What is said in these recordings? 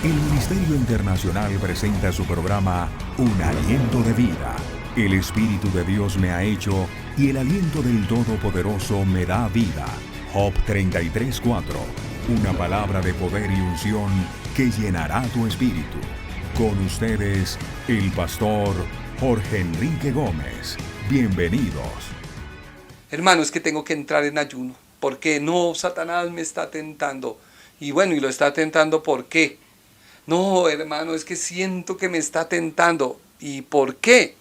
El Ministerio Internacional presenta su programa Un Aliento de Vida. El Espíritu de Dios me ha hecho y el aliento del Todopoderoso me da vida. Job 33:4. Una palabra de poder y unción que llenará tu espíritu. Con ustedes, el pastor Jorge Enrique Gómez. Bienvenidos. Hermano, es que tengo que entrar en ayuno. Porque no, Satanás me está tentando. Y bueno, y lo está tentando, ¿por qué? No, hermano, es que siento que me está tentando. ¿Y por qué?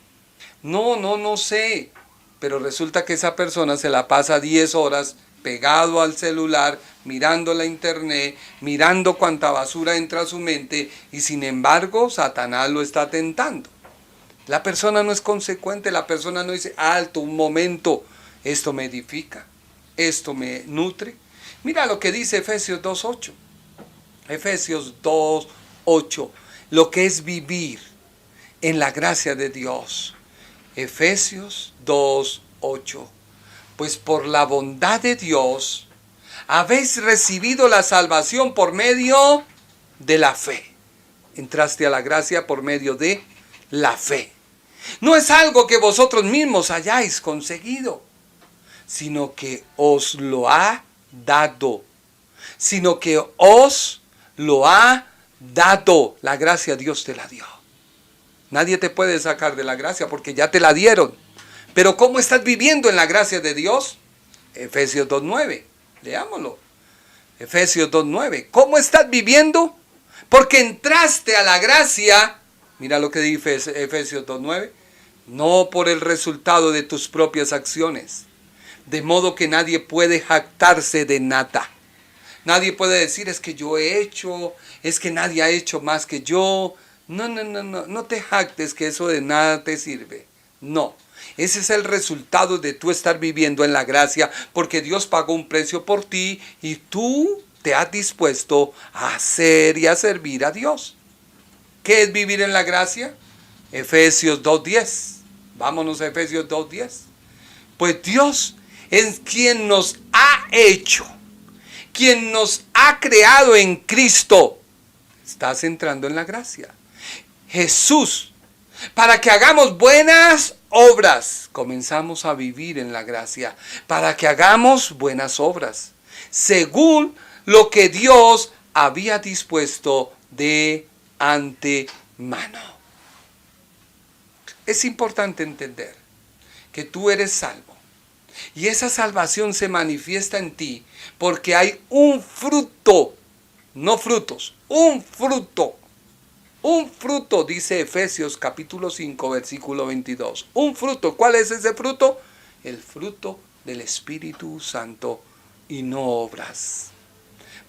No sé. Pero resulta que esa persona se la pasa 10 horas pegado al celular, mirando la internet, mirando cuánta basura entra a su mente, y sin embargo, Satanás lo está tentando. La persona no es consecuente, la persona no dice, alto, un momento, esto me edifica, esto me nutre. Mira lo que dice Efesios 2:8. Efesios 2:8, lo que es vivir en la gracia de Dios. Efesios 2:8, pues por la bondad de Dios habéis recibido la salvación por medio de la fe. Entraste a la gracia por medio de la fe. No es algo que vosotros mismos hayáis conseguido, sino que os lo ha dado. Sino que os lo ha dado. La gracia Dios te la dio. Nadie te puede sacar de la gracia porque ya te la dieron. Pero ¿cómo estás viviendo en la gracia de Dios? Efesios 2:9. Leámoslo. Efesios 2:9. ¿Cómo estás viviendo? Porque entraste a la gracia. Mira lo que dice Efesios 2:9. No por el resultado de tus propias acciones. De modo que nadie puede jactarse de nada. Nadie puede decir, es que yo he hecho, es que nadie ha hecho más que yo. No te jactes que eso de nada te sirve. No, ese es el resultado de tú estar viviendo en la gracia, porque Dios pagó un precio por ti y tú te has dispuesto a hacer y a servir a Dios. ¿Qué es vivir en la gracia? Efesios 2:10. Vámonos a Efesios 2:10. Pues Dios es quien nos ha hecho, quien nos ha creado en Cristo. Estás entrando en la gracia. Jesús, para que hagamos buenas obras. Comenzamos a vivir en la gracia. Para que hagamos buenas obras, según lo que Dios había dispuesto de antemano. Es importante entender que tú eres salvo. Y esa salvación se manifiesta en ti porque hay un fruto, no frutos, un fruto. Un fruto, dice Efesios capítulo 5, versículo 22. Un fruto, ¿cuál es ese fruto? El fruto del Espíritu Santo y no obras.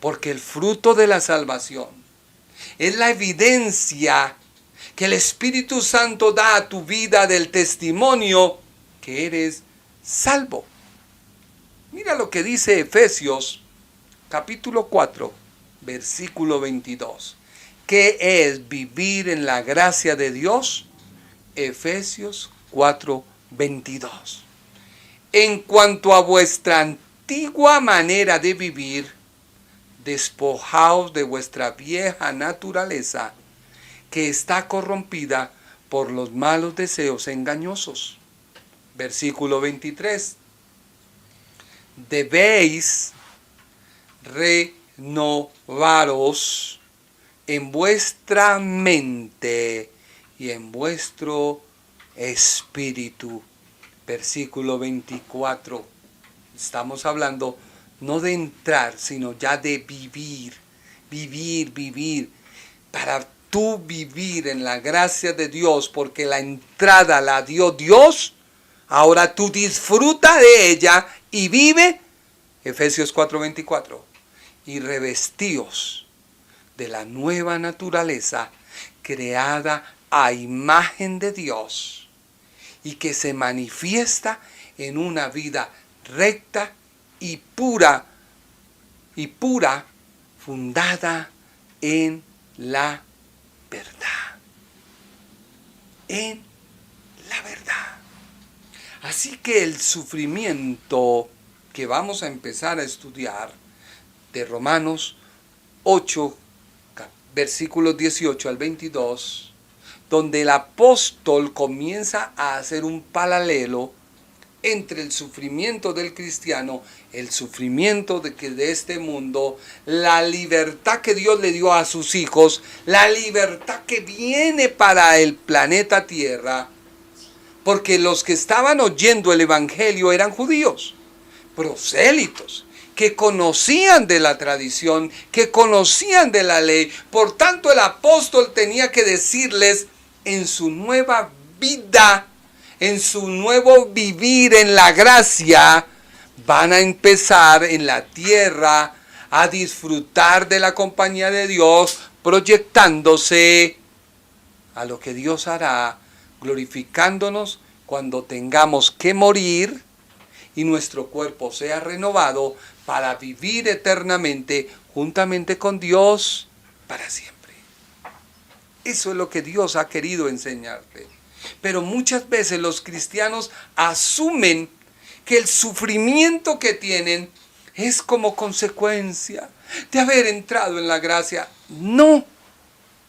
Porque el fruto de la salvación es la evidencia que el Espíritu Santo da a tu vida del testimonio que eres salvo. Mira lo que dice Efesios capítulo 4, versículo 22. ¿Qué es vivir en la gracia de Dios? Efesios 4, 22. En cuanto a vuestra antigua manera de vivir, despojaos de vuestra vieja naturaleza, que está corrompida por los malos deseos engañosos. Versículo 23. Debéis renovaros en vuestra mente y en vuestro espíritu. Versículo 24. Estamos hablando no de entrar, sino ya de vivir. Vivir. Para tú vivir en la gracia de Dios, porque la entrada la dio Dios, ahora tú disfruta de ella y vive. Efesios 4:24. Y revestíos de la nueva naturaleza creada a imagen de Dios y que se manifiesta en una vida recta y pura, fundada en la verdad. En la verdad. Así que el sufrimiento que vamos a empezar a estudiar de Romanos 8, versículos 18 al 22, donde el apóstol comienza a hacer un paralelo entre el sufrimiento del cristiano, el sufrimiento de este mundo, la libertad que Dios le dio a sus hijos, la libertad que viene para el planeta Tierra, porque los que estaban oyendo el evangelio eran judíos, prosélitos, que conocían de la tradición, que conocían de la ley. Por tanto, el apóstol tenía que decirles en su nueva vida, en su nuevo vivir en la gracia, van a empezar en la tierra a disfrutar de la compañía de Dios, proyectándose a lo que Dios hará, glorificándonos cuando tengamos que morir y nuestro cuerpo sea renovado para vivir eternamente juntamente con Dios para siempre. Eso es lo que Dios ha querido enseñarte. Pero muchas veces los cristianos asumen que el sufrimiento que tienen es como consecuencia de haber entrado en la gracia. No,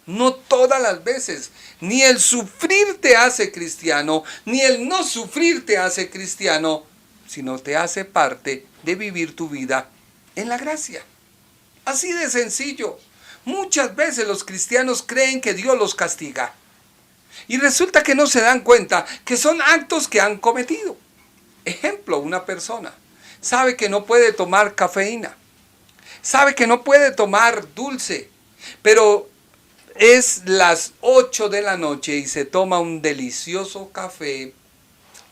no todas las veces. Ni el sufrir te hace cristiano, ni el no sufrir te hace cristiano, sino te hace parte de vivir tu vida en la gracia. Así de sencillo. Muchas veces los cristianos creen que Dios los castiga. Y resulta que no se dan cuenta que son actos que han cometido. Ejemplo, una persona sabe que no puede tomar cafeína, sabe que no puede tomar dulce, pero es las 8 de la noche y se toma un delicioso café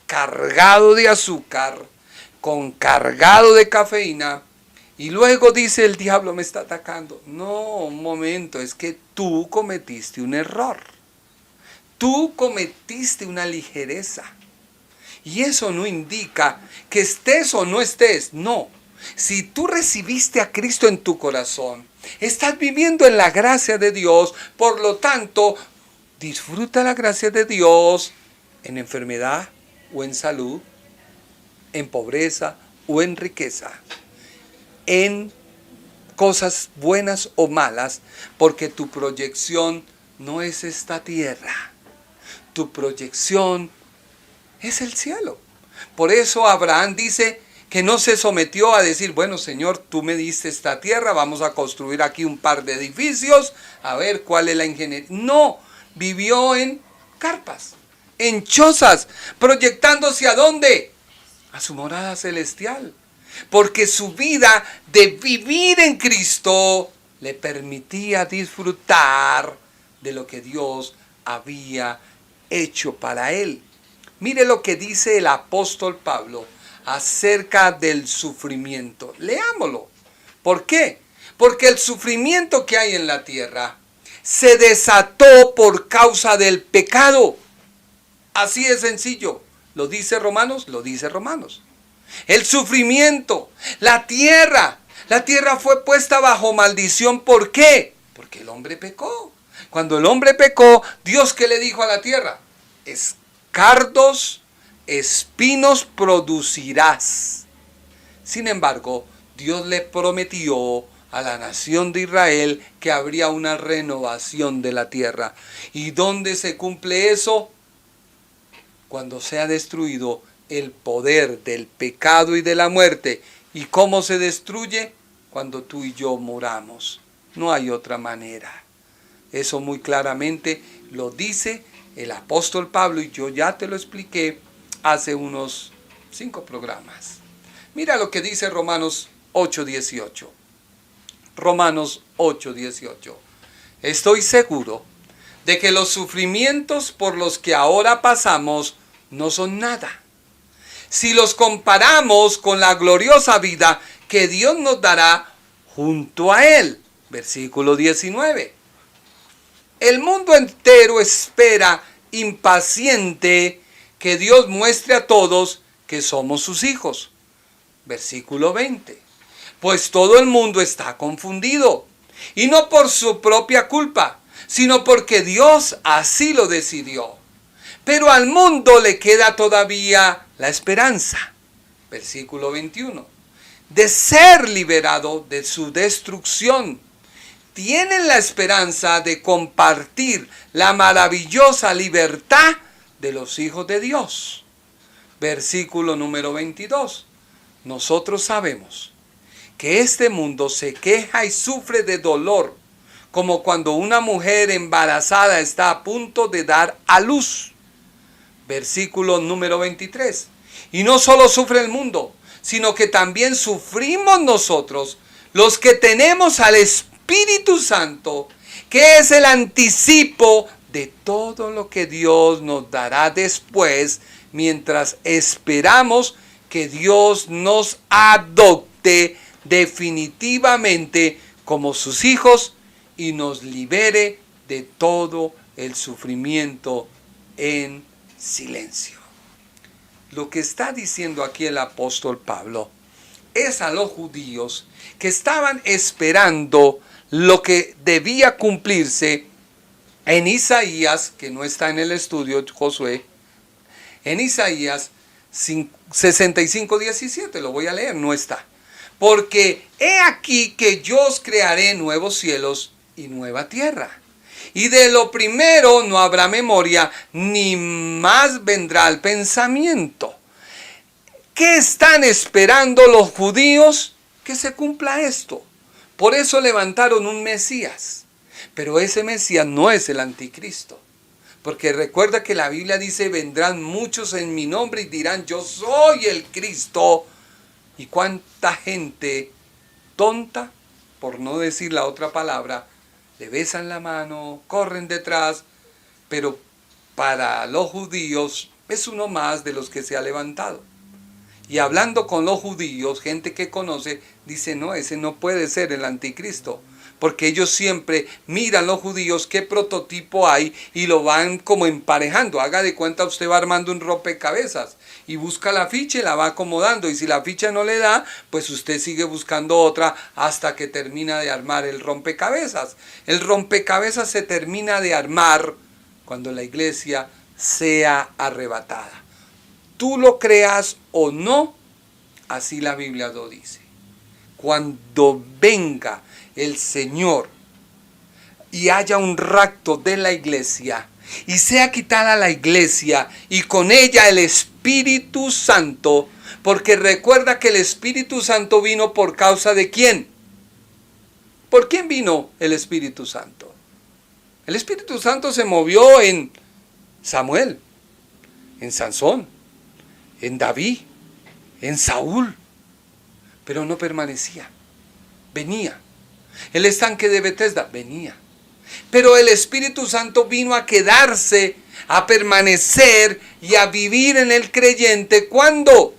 cargado de azúcar, cargado de cafeína, y luego dice: el diablo me está atacando. No, un momento, es que tú cometiste un error. Tú cometiste una ligereza. Y eso no indica que estés o no estés. No. Si tú recibiste a Cristo en tu corazón, estás viviendo en la gracia de Dios. Por lo tanto, disfruta la gracia de Dios en enfermedad o en salud, en pobreza o en riqueza, en cosas buenas o malas, porque tu proyección no es esta tierra. Tu proyección es el cielo. Por eso Abraham dice que no se sometió a decir: bueno, Señor, tú me diste esta tierra, vamos a construir aquí un par de edificios, a ver cuál es la ingeniería. No, vivió en carpas, en chozas, proyectándose ¿a dónde? A su morada celestial. Porque su vida de vivir en Cristo le permitía disfrutar de lo que Dios había hecho para él. Mire lo que dice el apóstol Pablo acerca del sufrimiento. Leámoslo. ¿Por qué? Porque el sufrimiento que hay en la tierra se desató por causa del pecado. Así de sencillo. ¿Lo dice Romanos? Lo dice Romanos. El sufrimiento, la tierra fue puesta bajo maldición. ¿Por qué? Porque el hombre pecó. Cuando el hombre pecó, ¿Dios qué le dijo a la tierra? Cardos, espinos producirás. Sin embargo, Dios le prometió a la nación de Israel que habría una renovación de la tierra. ¿Y dónde se cumple eso? Cuando sea destruido el poder del pecado y de la muerte. ¿Y cómo se destruye? Cuando tú y yo moramos. No hay otra manera. Eso muy claramente lo dice el apóstol Pablo, y yo ya te lo expliqué hace unos 5 programas. Mira lo que dice Romanos 8:18. Romanos 8:18. Estoy seguro de que los sufrimientos por los que ahora pasamos no son nada, si los comparamos con la gloriosa vida que Dios nos dará junto a Él. Versículo 19. El mundo entero espera impaciente que Dios muestre a todos que somos sus hijos. Versículo 20. Pues todo el mundo está confundido, y no por su propia culpa, sino porque Dios así lo decidió. Pero al mundo le queda todavía la esperanza. Versículo 21. De ser liberado de su destrucción. tienen la esperanza de compartir la maravillosa libertad de los hijos de Dios. Versículo número 22. Nosotros sabemos que este mundo se queja y sufre de dolor, como cuando una mujer embarazada está a punto de dar a luz. Versículo número 23. Y no solo sufre el mundo, sino que también sufrimos nosotros, los que tenemos al Espíritu Santo, que es el anticipo de todo lo que Dios nos dará después, mientras esperamos que Dios nos adopte definitivamente como sus hijos y nos libere de todo el sufrimiento en silencio. Lo que está diciendo aquí el apóstol Pablo es a los judíos que estaban esperando lo que debía cumplirse en Isaías, que no está en el estudio Josué, en Isaías 65:17, lo voy a leer, no está. Porque he aquí que yo os crearé nuevos cielos y nueva tierra. Y de lo primero no habrá memoria, ni más vendrá el pensamiento. ¿Qué están esperando los judíos? Que se cumpla esto. Por eso levantaron un Mesías. Pero ese Mesías no es el anticristo. Porque recuerda que la Biblia dice, vendrán muchos en mi nombre y dirán, yo soy el Cristo. Y cuánta gente tonta, por no decir la otra palabra, le besan la mano, corren detrás, pero para los judíos es uno más de los que se ha levantado. Y hablando con los judíos, gente que conoce, dice, no, ese no puede ser el anticristo. Porque ellos siempre miran los judíos qué prototipo hay y lo van como emparejando. Haga de cuenta, usted va armando un rompecabezas y busca la ficha y la va acomodando. Y si la ficha no le da, pues usted sigue buscando otra hasta que termina de armar el rompecabezas. El rompecabezas se termina de armar cuando la iglesia sea arrebatada. Tú lo creas o no, así la Biblia lo dice. Cuando venga el Señor y haya un rapto de la iglesia y sea quitada la iglesia y con ella el Espíritu Santo, porque recuerda que el Espíritu Santo vino por causa de ¿quién? ¿Por quién vino el Espíritu Santo? El Espíritu Santo se movió en Samuel, en Sansón, en David, en Saúl, pero no permanecía, venía. El estanque de Betesda venía. Pero el Espíritu Santo vino a quedarse, a permanecer y a vivir en el creyente. ¿Cuándo?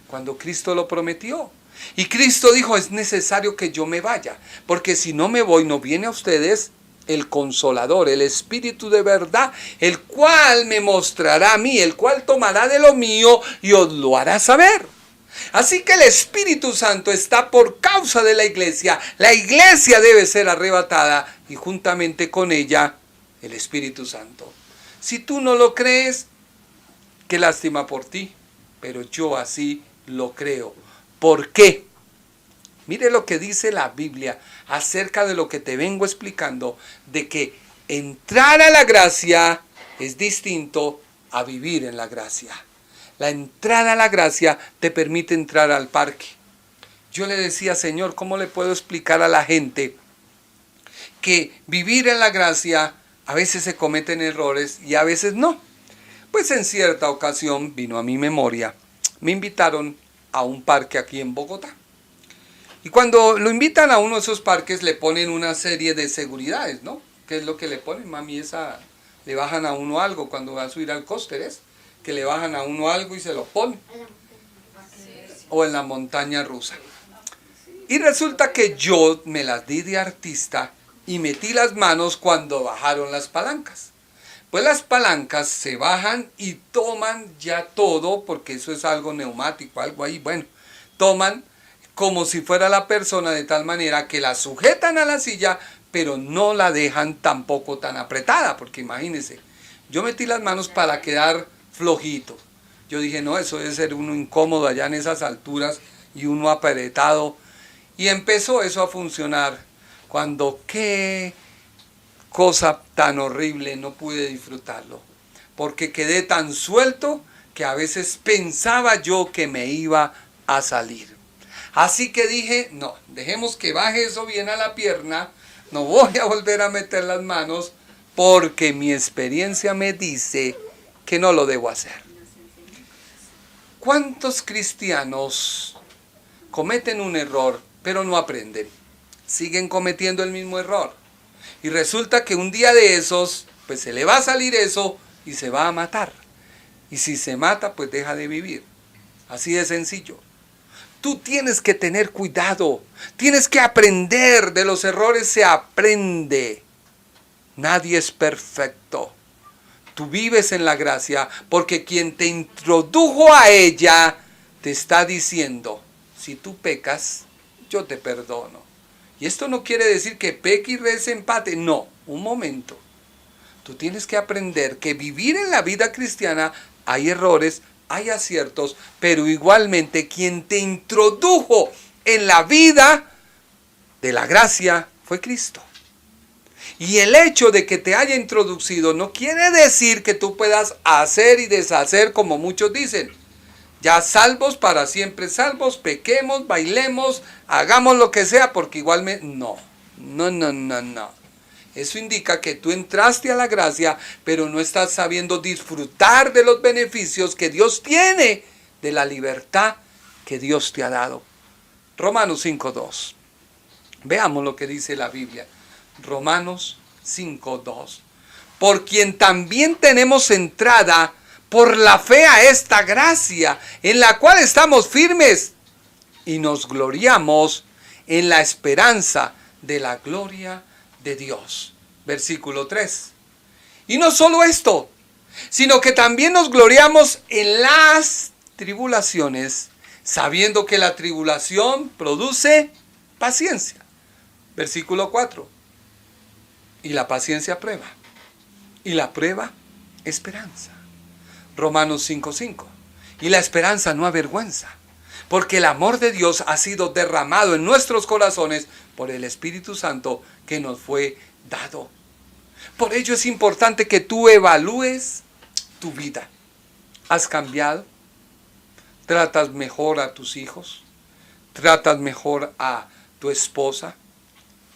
Cuando Cristo lo prometió. Y Cristo dijo, es necesario que yo me vaya, porque si no me voy, no viene a ustedes el Consolador, el Espíritu de verdad, el cual me mostrará a mí, el cual tomará de lo mío y os lo hará saber. Así que el Espíritu Santo está por causa de la iglesia. La iglesia debe ser arrebatada y juntamente con ella el Espíritu Santo. Si tú no lo crees, qué lástima por ti, pero yo así lo creo. ¿Por qué? Mire lo que dice la Biblia acerca de lo que te vengo explicando, de que entrar a la gracia es distinto a vivir en la gracia. La entrada a la gracia te permite entrar al parque. Yo le decía, Señor, ¿cómo le puedo explicar a la gente que vivir en la gracia a veces se cometen errores y a veces no? Pues en cierta ocasión vino a mi memoria, me invitaron a un parque aquí en Bogotá. Y cuando lo invitan a uno de esos parques le ponen una serie de seguridades, ¿no? ¿Qué es lo que le ponen? Mami, le bajan a uno algo cuando va a subir al coaster, ¿es? Que le bajan a uno algo y se lo ponen. O en la montaña rusa. Y resulta que yo me las di de artista y metí las manos cuando bajaron las palancas. Pues las palancas se bajan y toman ya todo, porque eso es algo neumático, algo ahí, bueno, toman como si fuera la persona de tal manera que la sujetan a la silla, pero no la dejan tampoco tan apretada, porque imagínense, yo metí las manos para quedar flojito. Yo dije, no, eso debe ser uno incómodo allá en esas alturas y uno apretado. Y empezó eso a funcionar. Cuando qué cosa tan horrible, no pude disfrutarlo. Porque quedé tan suelto que a veces pensaba yo que me iba a salir. Así que dije, no, dejemos que baje eso bien a la pierna. No voy a volver a meter las manos porque mi experiencia me dice que no lo debo hacer. ¿Cuántos cristianos cometen un error pero no aprenden? Siguen cometiendo el mismo error. Y resulta que un día de esos, pues se le va a salir eso y se va a matar. Y si se mata, pues deja de vivir. Así de sencillo. Tú tienes que tener cuidado. Tienes que aprender. De los errores se aprende. Nadie es perfecto. Tú vives en la gracia porque quien te introdujo a ella te está diciendo, si tú pecas, yo te perdono. Y esto no quiere decir que peque y rece empate. No, un momento. Tú tienes que aprender que vivir en la vida cristiana hay errores, hay aciertos, pero igualmente quien te introdujo en la vida de la gracia fue Cristo. Y el hecho de que te haya introducido no quiere decir que tú puedas hacer y deshacer como muchos dicen. Ya salvos, para siempre salvos, pequemos, bailemos, hagamos lo que sea, porque igualmente no. Eso indica que tú entraste a la gracia, pero no estás sabiendo disfrutar de los beneficios que Dios tiene, de la libertad que Dios te ha dado. Romanos 5:2. Veamos lo que dice la Biblia. Romanos 5:2. Por quien también tenemos entrada por la fe a esta gracia, en la cual estamos firmes y nos gloriamos en la esperanza de la gloria de Dios. Versículo 3. Y no solo esto, sino que también nos gloriamos en las tribulaciones, sabiendo que la tribulación produce paciencia. Versículo 4. Y la paciencia prueba, y la prueba esperanza. Romanos 5:5. Y la esperanza no avergüenza, porque el amor de Dios ha sido derramado en nuestros corazones por el Espíritu Santo que nos fue dado. Por ello es importante que tú evalúes tu vida. ¿Has cambiado? ¿Tratas mejor a tus hijos? ¿Tratas mejor a tu esposa?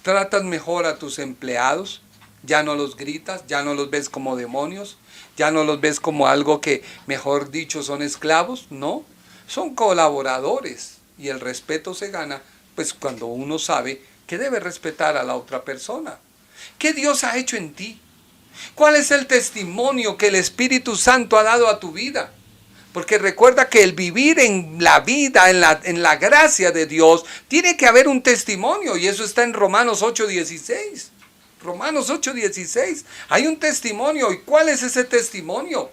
¿Tratas mejor a tus empleados? Ya no los gritas, ya no los ves como demonios, ya no los ves como algo que, mejor dicho, son esclavos. No, son colaboradores y el respeto se gana pues cuando uno sabe que debe respetar a la otra persona. ¿Qué Dios ha hecho en ti? ¿Cuál es el testimonio que el Espíritu Santo ha dado a tu vida? Porque recuerda que el vivir en la vida, en la gracia de Dios, tiene que haber un testimonio, y eso está en Romanos 8:16. Romanos 8:16. Hay un testimonio. ¿Y cuál es ese testimonio?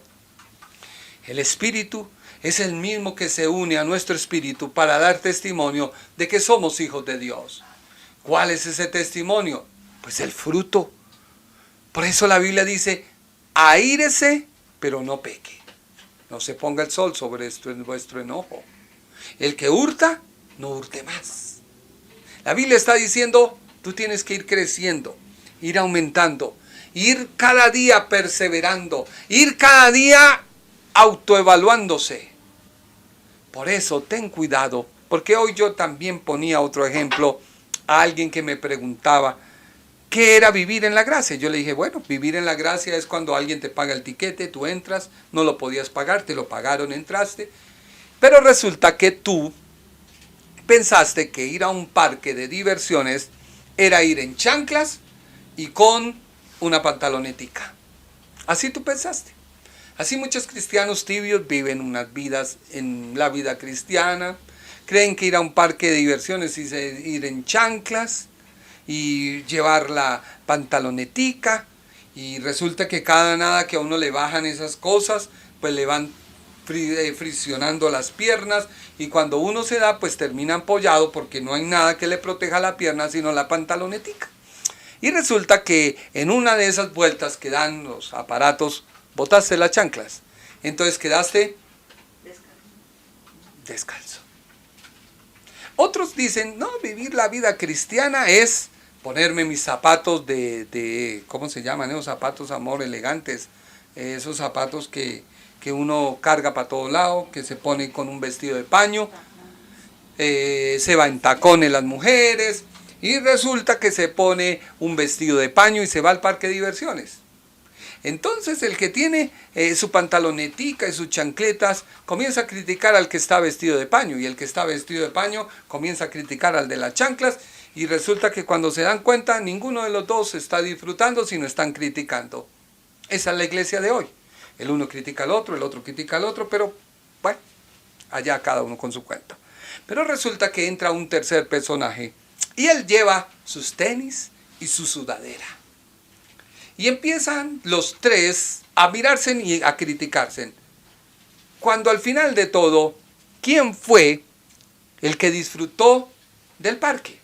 El Espíritu es el mismo que se une a nuestro espíritu para dar testimonio de que somos hijos de Dios. ¿Cuál es ese testimonio? Pues el fruto. Por eso la Biblia dice, aírese, pero no peque. No se ponga el sol sobre vuestro enojo. El que hurta, no hurte más. La Biblia está diciendo, tú tienes que ir creciendo, ir aumentando, ir cada día perseverando, ir cada día autoevaluándose. Por eso ten cuidado, porque hoy yo también ponía otro ejemplo a alguien que me preguntaba qué era vivir en la gracia. Yo le dije, bueno, vivir en la gracia es cuando alguien te paga el tiquete, tú entras, no lo podías pagar, te lo pagaron, entraste, pero resulta que tú pensaste que ir a un parque de diversiones era ir en chanclas y con una pantalonetica. Así tú pensaste. Así muchos cristianos tibios viven unas vidas en la vida cristiana. Creen que ir a un parque de diversiones es ir en chanclas y llevar la pantalonetica. Y resulta que cada nada que a uno le bajan esas cosas, pues le van friccionando las piernas. Y cuando uno se da, pues termina ampollado porque no hay nada que le proteja la pierna sino la pantalonetica. Y resulta que en una de esas vueltas que dan los aparatos, botaste las chanclas. Entonces quedaste descalzo. Otros dicen, no, vivir la vida cristiana es ponerme mis zapatos ¿cómo se llaman esos zapatos, amor, elegantes? Esos zapatos que uno carga para todo lado, que se pone con un vestido de paño, se va en tacones las mujeres, y resulta que se pone un vestido de paño y se va al parque de diversiones. Entonces el que tiene su pantalonetica y sus chancletas comienza a criticar al que está vestido de paño, y el que está vestido de paño comienza a criticar al de las chanclas, y resulta que cuando se dan cuenta ninguno de los dos está disfrutando, sino están criticando. Esa es la iglesia de hoy. El uno critica al otro, el otro critica al otro, pero bueno, allá cada uno con su cuento. Pero resulta que entra un tercer personaje y él lleva sus tenis y su sudadera. Y empiezan los tres a mirarse y a criticarse. Cuando al final de todo, ¿quién fue el que disfrutó del parque?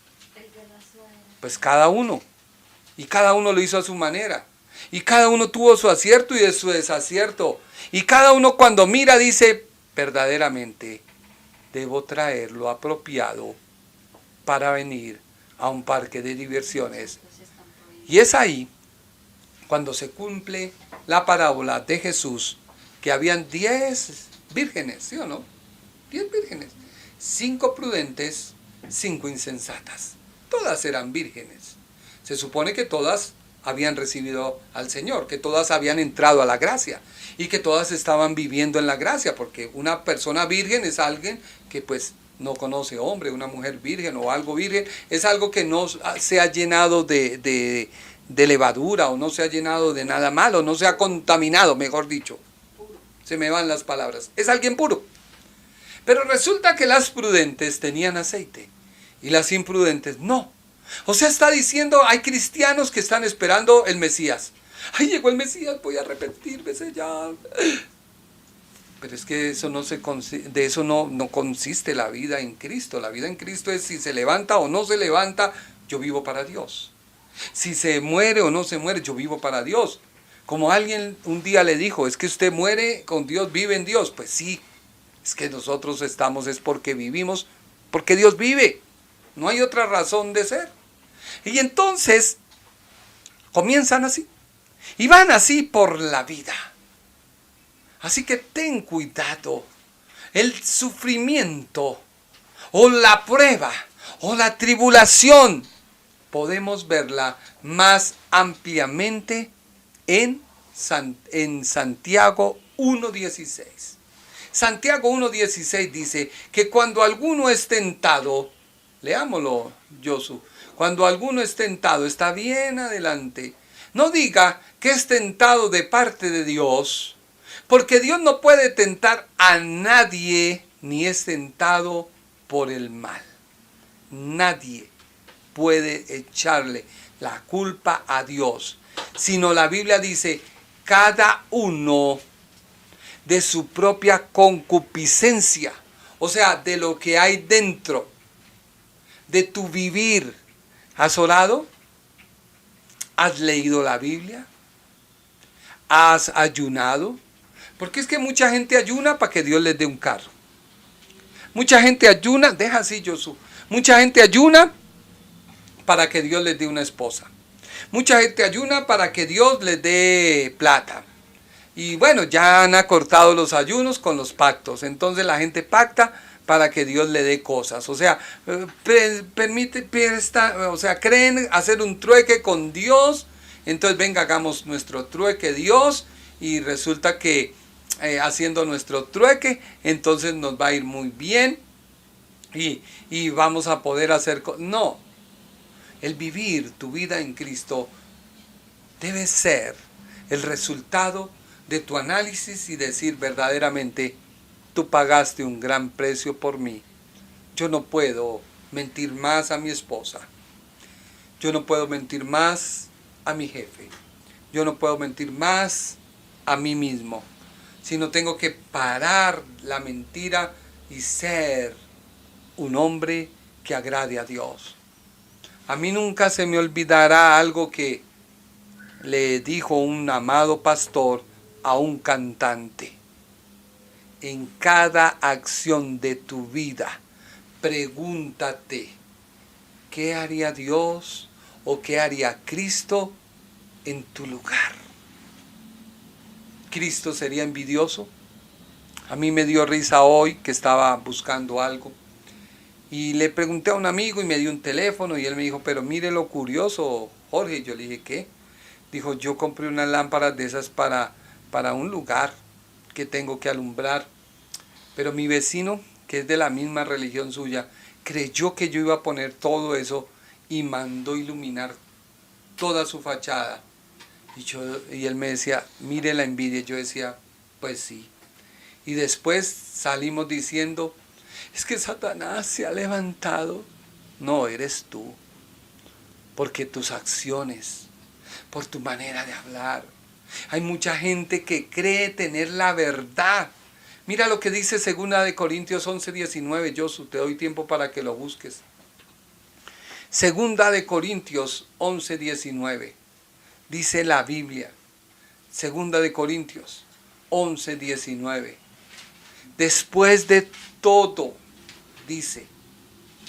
Pues cada uno. Y cada uno lo hizo a su manera. Y cada uno tuvo su acierto y su desacierto. Y cada uno cuando mira dice, verdaderamente, debo traer lo apropiado para venir a un parque de diversiones. Y es ahí cuando se cumple la parábola de Jesús, que habían 10 vírgenes, ¿sí o no? 10 vírgenes. 5 prudentes, 5 insensatas. Todas eran vírgenes. Se supone que todas habían recibido al Señor, que todas habían entrado a la gracia y que todas estaban viviendo en la gracia, porque una persona virgen es alguien que pues no conoce hombre. Una mujer virgen o algo virgen es algo que no se ha llenado de levadura, o no se ha llenado de nada malo, no se ha contaminado, mejor dicho. Se me van las palabras. Es alguien puro. Pero resulta que las prudentes tenían aceite y las imprudentes no. O sea, está diciendo, hay cristianos que están esperando el Mesías. Ay, llegó el Mesías, voy a arrepentirme ya. Pero es que eso de eso no consiste la vida en Cristo. La vida en Cristo es si se levanta o no se levanta, yo vivo para Dios. Si se muere o no se muere, yo vivo para Dios. Como alguien un día le dijo, es que usted muere con Dios, vive en Dios. Pues sí, es que nosotros estamos, es porque vivimos, porque Dios vive. No hay otra razón de ser. Y entonces comienzan así. Y van así por la vida. Así que ten cuidado. El sufrimiento o la prueba o la tribulación podemos verla más ampliamente en Santiago 1:16. Santiago 1:16 dice que cuando alguno es tentado, leámoslo, Josu, cuando alguno es tentado, está bien adelante, no diga que es tentado de parte de Dios, porque Dios no puede tentar a nadie, ni es tentado por el mal. Nadie puede echarle la culpa a Dios, sino la Biblia dice, cada uno de su propia concupiscencia, o sea, de lo que hay dentro, de tu vivir. ¿Has orado? ¿Has leído la Biblia? ¿Has ayunado? Porque es que mucha gente ayuna para que Dios les dé un carro. Mucha gente ayuna, deja así, Josu. Mucha gente ayuna para que Dios les dé una esposa. Mucha gente ayuna para que Dios les dé plata. Y bueno, ya han acortado los ayunos con los pactos. Entonces la gente pacta para que Dios le dé cosas. O sea, creen hacer un trueque con Dios. Entonces venga, hagamos nuestro trueque Dios. Y resulta que haciendo nuestro trueque, entonces nos va a ir muy bien. Y vamos a poder hacer cosas. No. El vivir tu vida en Cristo debe ser el resultado de tu análisis y decir verdaderamente, tú pagaste un gran precio por mí. Yo no puedo mentir más a mi esposa. Yo no puedo mentir más a mi jefe. Yo no puedo mentir más a mí mismo. Sino tengo que parar la mentira y ser un hombre que agrade a Dios. A mí nunca se me olvidará algo que le dijo un amado pastor a un cantante. En cada acción de tu vida, pregúntate, ¿qué haría Dios o qué haría Cristo en tu lugar? ¿Cristo sería envidioso? A mí me dio risa hoy que estaba buscando algo y le pregunté a un amigo y me dio un teléfono y él me dijo, pero mire lo curioso, Jorge. Yo le dije, ¿qué? Dijo, yo compré unas lámparas de esas para un lugar que tengo que alumbrar, pero mi vecino, que es de la misma religión suya, creyó que yo iba a poner todo eso y mandó iluminar toda su fachada. Y él me decía, mire la envidia. Yo decía, pues sí. Y después salimos diciendo, es que Satanás se ha levantado. No, eres tú, porque tus acciones, por tu manera de hablar. Hay mucha gente que cree tener la verdad. Mira lo que dice 2 Corintios 11:19. Josu, te doy tiempo para que lo busques. 2 Corintios 11:19. Dice la Biblia. 2 Corintios 11:19. Después de todo, dice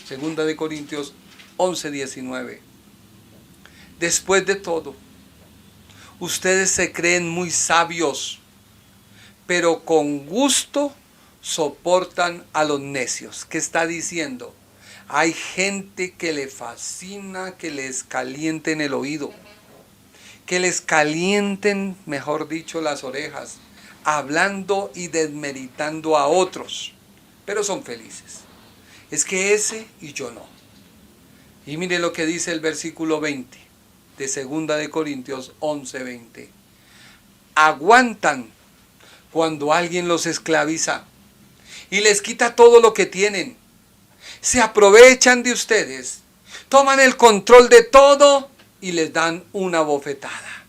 2 Corintios 11:19. Después de todo, ustedes se creen muy sabios, pero con gusto soportan a los necios. ¿Qué está diciendo? Hay gente que le fascina que les calienten el oído, que les calienten, mejor dicho, las orejas, hablando y desmeritando a otros, pero son felices. Es que ese y yo no. Y mire lo que dice el versículo 20 de 2 Corintios 11:20. Aguantan cuando alguien los esclaviza y les quita todo lo que tienen. Se aprovechan de ustedes, toman el control de todo y les dan una bofetada.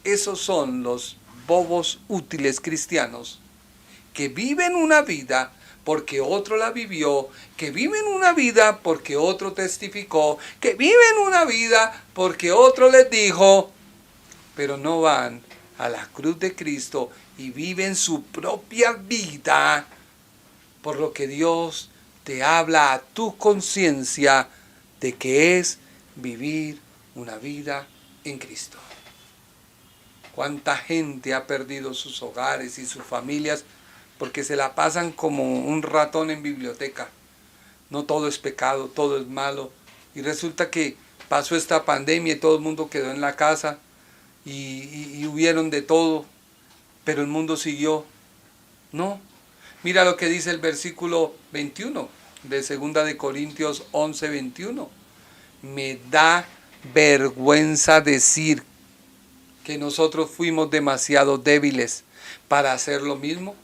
Esos son los bobos útiles cristianos que viven una vida porque otro la vivió, que viven una vida porque otro testificó, que viven una vida porque otro les dijo, pero no van a la cruz de Cristo y viven su propia vida, por lo que Dios te habla a tu conciencia de que es vivir una vida en Cristo. ¿Cuánta gente ha perdido sus hogares y sus familias porque se la pasan como un ratón en biblioteca? No todo es pecado, todo es malo. Y resulta que pasó esta pandemia y todo el mundo quedó en la casa y hubieron de todo, pero el mundo siguió. No. Mira lo que dice el versículo 21 de 2 Corintios 11:21. Me da vergüenza decir que nosotros fuimos demasiado débiles para hacer lo mismo,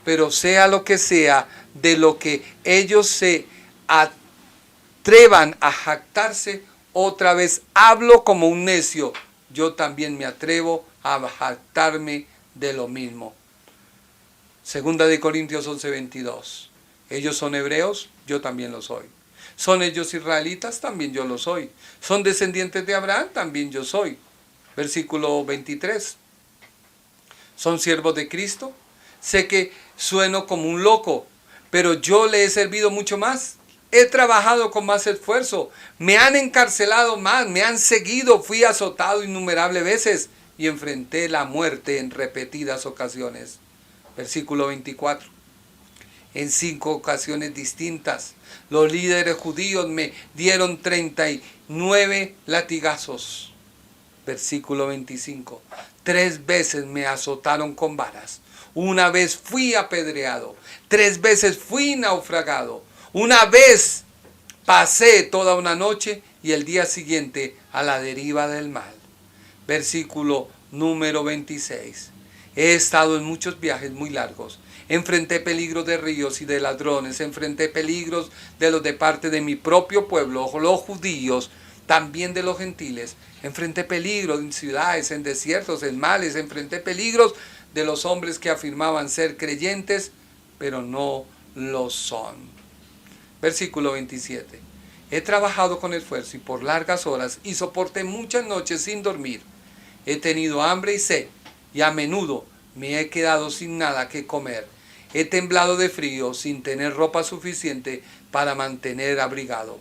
pero sea lo que sea, de lo que ellos se atrevan a jactarse, otra vez hablo como un necio, yo también me atrevo a jactarme de lo mismo. 2 Corintios 11:22. Ellos son hebreos, yo también lo soy. ¿Son ellos israelitas? También yo lo soy. ¿Son descendientes de Abraham? También yo soy. Versículo 23. ¿Son siervos de Cristo? Sé que sueno como un loco, pero yo le he servido mucho más. He trabajado con más esfuerzo. Me han encarcelado más, me han seguido, fui azotado innumerables veces y enfrenté la muerte en repetidas ocasiones. Versículo 24. En 5 ocasiones distintas, los líderes judíos me dieron 39 latigazos. Versículo 25. 3 veces me azotaron con varas. Una vez fui apedreado. 3 veces fui naufragado. Una vez pasé toda una noche y el día siguiente a la deriva del mal. Versículo número 26. He estado en muchos viajes muy largos. Enfrenté peligros de ríos y de ladrones. Enfrenté peligros de parte de mi propio pueblo, los judíos, también de los gentiles. Enfrenté peligros en ciudades, en desiertos, en males. Enfrenté peligros de los hombres que afirmaban ser creyentes, pero no lo son. Versículo 27. He trabajado con esfuerzo y por largas horas y soporté muchas noches sin dormir. He tenido hambre y sed y a menudo me he quedado sin nada que comer. He temblado de frío sin tener ropa suficiente para mantener abrigado.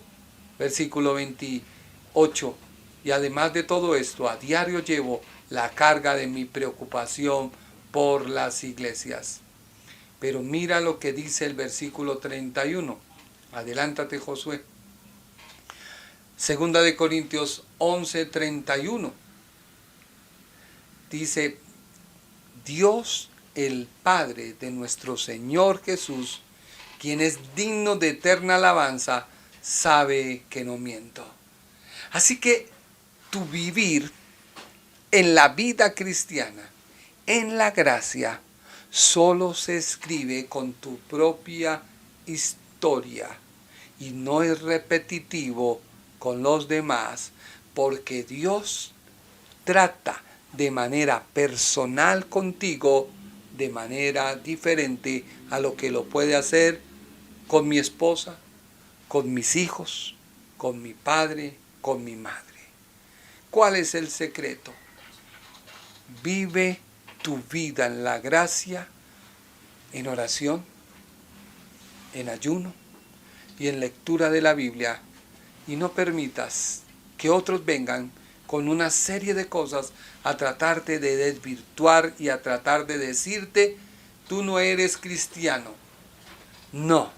Versículo 28. Y además de todo esto, a diario llevo la carga de mi preocupación por las iglesias. Pero mira lo que dice el versículo 31. Adelántate, Josué. Segunda de Corintios 11:31. Dice, Dios el Padre de nuestro Señor Jesús, quien es digno de eterna alabanza, sabe que no miento. Así que tu vivir en la vida cristiana, en la gracia, solo se escribe con tu propia historia y no es repetitivo con los demás, porque Dios trata de manera personal contigo, de manera diferente a lo que lo puede hacer con mi esposa, con mis hijos, con mi padre, con mi madre. ¿Cuál es el secreto? Vive tu vida en la gracia, en oración, en ayuno y en lectura de la Biblia, y no permitas que otros vengan con una serie de cosas a tratarte de desvirtuar y a tratar de decirte, tú no eres cristiano. No,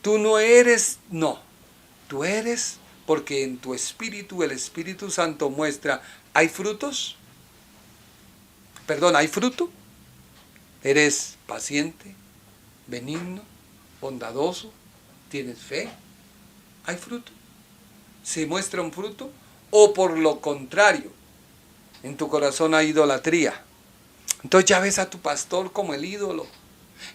tú no eres, no, tú eres porque en tu espíritu el Espíritu Santo muestra, ¿hay frutos? Perdón, ¿hay fruto? ¿Eres paciente, benigno, bondadoso? ¿Tienes fe? ¿Hay fruto? ¿Se muestra un fruto? ¿O por lo contrario, en tu corazón hay idolatría? Entonces ya ves a tu pastor como el ídolo.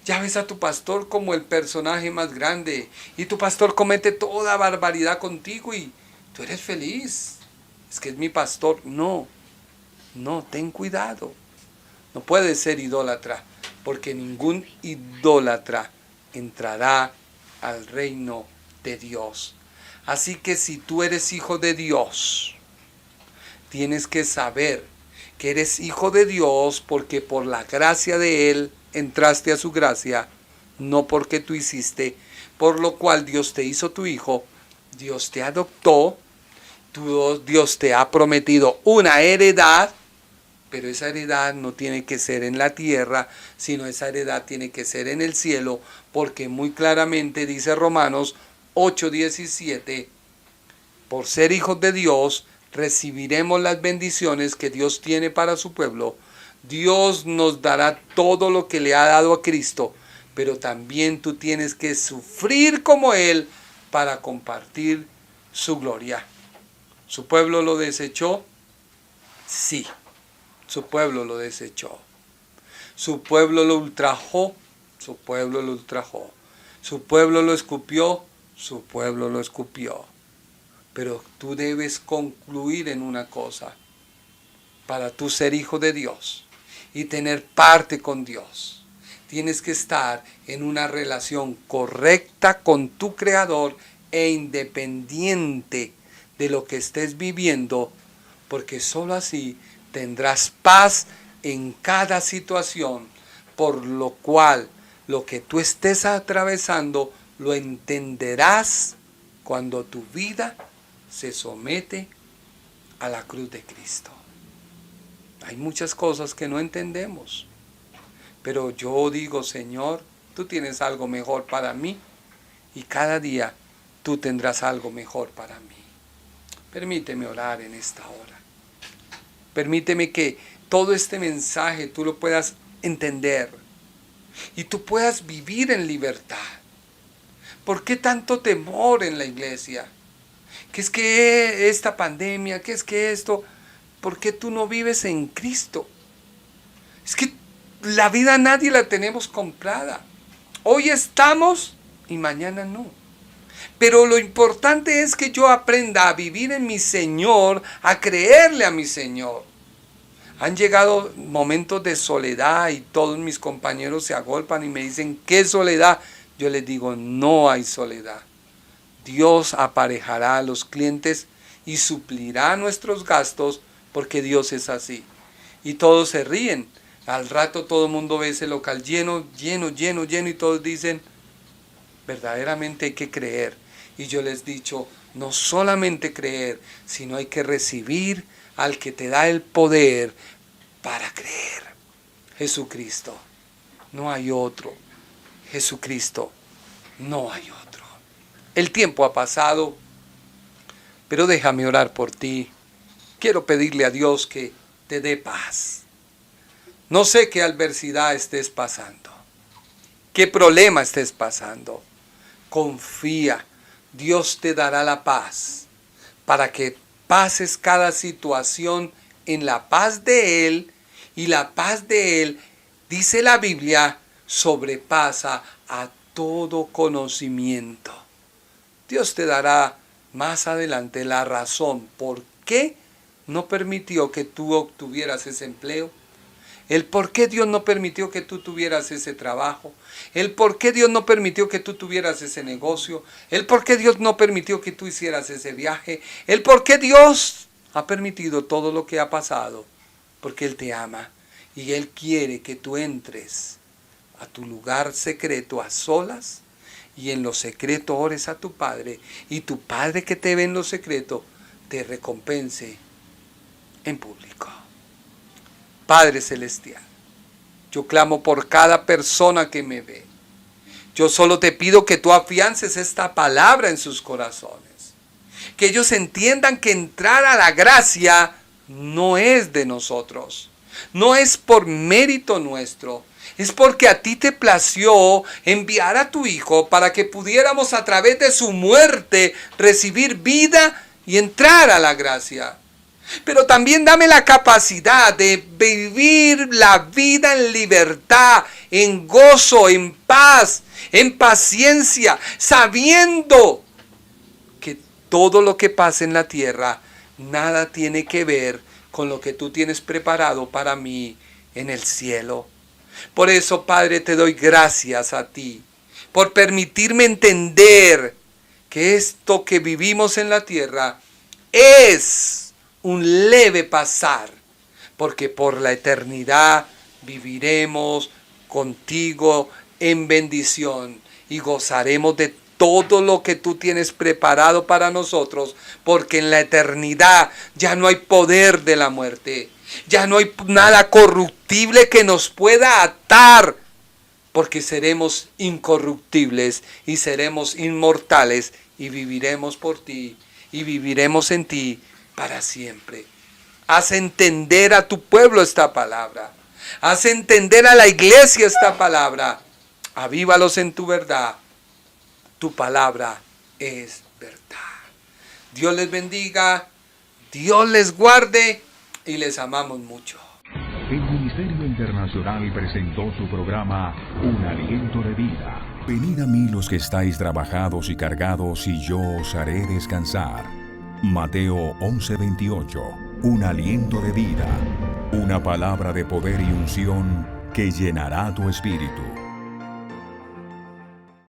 Ya ves a tu pastor como el personaje más grande. Y tu pastor comete toda barbaridad contigo y tú eres feliz. Es que es mi pastor. No, ten cuidado. No puedes ser idólatra, porque ningún idólatra entrará al reino de Dios. Así que si tú eres hijo de Dios, tienes que saber que eres hijo de Dios porque por la gracia de Él entraste a su gracia, no porque tú hiciste, por lo cual Dios te hizo tu hijo, Dios te adoptó, Dios te ha prometido una heredad, pero esa heredad no tiene que ser en la tierra, sino esa heredad tiene que ser en el cielo, porque muy claramente dice Romanos 8:17, por ser hijos de Dios, recibiremos las bendiciones que Dios tiene para su pueblo. Dios nos dará todo lo que le ha dado a Cristo, pero también tú tienes que sufrir como Él para compartir su gloria. ¿Su pueblo lo desechó? Sí, su pueblo lo desechó. ¿Su pueblo lo ultrajó? Su pueblo lo ultrajó. ¿Su pueblo lo escupió? Su pueblo lo escupió. Pero tú debes concluir en una cosa. Para tú ser hijo de Dios y tener parte con Dios, tienes que estar en una relación correcta con tu Creador e independiente de lo que estés viviendo, porque sólo así tendrás paz en cada situación, por lo cual lo que tú estés atravesando lo entenderás cuando tu vida se somete a la cruz de Cristo. Hay muchas cosas que no entendemos, pero yo digo, Señor, tú tienes algo mejor para mí y cada día tú tendrás algo mejor para mí. Permíteme orar en esta hora. Permíteme que todo este mensaje tú lo puedas entender y tú puedas vivir en libertad. ¿Por qué tanto temor en la iglesia? ¿Qué es que esta pandemia? ¿Qué es que esto? ¿Por qué tú no vives en Cristo? Es que la vida nadie la tenemos comprada. Hoy estamos y mañana no. Pero lo importante es que yo aprenda a vivir en mi Señor, a creerle a mi Señor. Han llegado momentos de soledad y todos mis compañeros se agolpan y me dicen, ¿qué soledad? Yo les digo, no hay soledad. Dios aparejará a los clientes y suplirá nuestros gastos porque Dios es así. Y todos se ríen. Al rato todo el mundo ve ese local lleno y todos dicen, verdaderamente hay que creer. Y yo les he dicho, no solamente creer, sino hay que recibir al que te da el poder para creer. Jesucristo, no hay otro. Jesucristo, no hay otro. El tiempo ha pasado, pero déjame orar por ti. Quiero pedirle a Dios que te dé paz. No sé qué adversidad estés pasando, qué problema estés pasando. Confía, Dios te dará la paz para que pases cada situación en la paz de Él, y la paz de Él, dice la Biblia, sobrepasa a todo conocimiento. Dios te dará más adelante la razón por qué no permitió que tú obtuvieras ese empleo, el por qué Dios no permitió que tú tuvieras ese trabajo, el por qué Dios no permitió que tú tuvieras ese negocio, el por qué Dios no permitió que tú hicieras ese viaje, el por qué Dios ha permitido todo lo que ha pasado, porque Él te ama y Él quiere que tú entres a tu lugar secreto a solas y en lo secreto ores a tu Padre, y tu Padre que te ve en lo secreto te recompense en público. Padre Celestial, yo clamo por cada persona que me ve. Yo solo te pido que tú afiances esta palabra en sus corazones. Que ellos entiendan que entrar a la gracia no es de nosotros. No es por mérito nuestro. Es porque a ti te plació enviar a tu Hijo para que pudiéramos a través de su muerte recibir vida y entrar a la gracia. Pero también dame la capacidad de vivir la vida en libertad, en gozo, en paz, en paciencia, sabiendo que todo lo que pasa en la tierra nada tiene que ver con lo que tú tienes preparado para mí en el cielo. Por eso, Padre, te doy gracias a ti por permitirme entender que esto que vivimos en la tierra es un leve pasar, porque por la eternidad viviremos contigo en bendición y gozaremos de todo lo que tú tienes preparado para nosotros, porque en la eternidad ya no hay poder de la muerte, ya no hay nada corruptible que nos pueda atar, porque seremos incorruptibles y seremos inmortales y viviremos por ti y viviremos en ti para siempre. Haz entender a tu pueblo esta palabra. Haz entender a la iglesia esta palabra. Avívalos en tu verdad. Tu palabra es verdad. Dios les bendiga, Dios les guarde y les amamos mucho. El Ministerio Internacional presentó su programa Un Aliento de Vida. Venid a mí los que estáis trabajados y cargados, y yo os haré descansar. Mateo 11:28. Un aliento de vida. Una palabra de poder y unción que llenará tu espíritu.